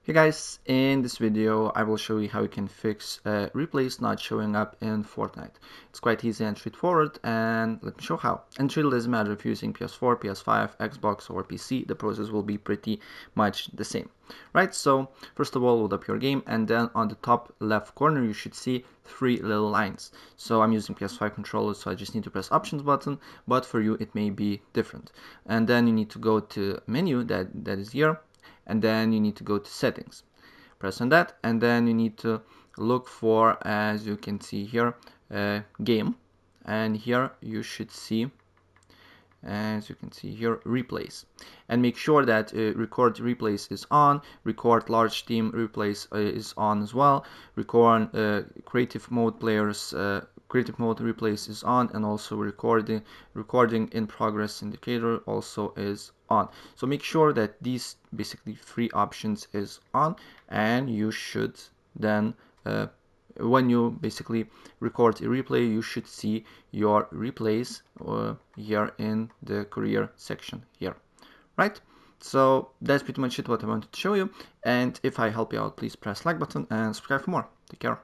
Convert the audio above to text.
Hey guys, in this video I will show you how you can fix replays not showing up in Fortnite. It's quite easy and straightforward, and let me show how. And it really doesn't matter if you're using PS4, PS5, Xbox or PC, the process will be pretty much the same. Right, so first of all load up your game, and then on the top left corner you should see three little lines. So I'm using PS5 controller, so I just need to press options button, but for you it may be different. And then you need to go to menu that is here, and then you need to go to settings, press on that, and then you need to look for, as you can see here, game, and here you should see, as you can see here, replays, and make sure that record replays is on, record large team replays is on as well, record creative mode players creative mode replays is on, and also recording in progress indicator also is on. So make sure that these basically three options is on, and you should then when you basically record a replay, you should see your replays here in the career section here, right? So that's pretty much it what I wanted to show you, and if I help you out, please press like button and subscribe for more. Take care.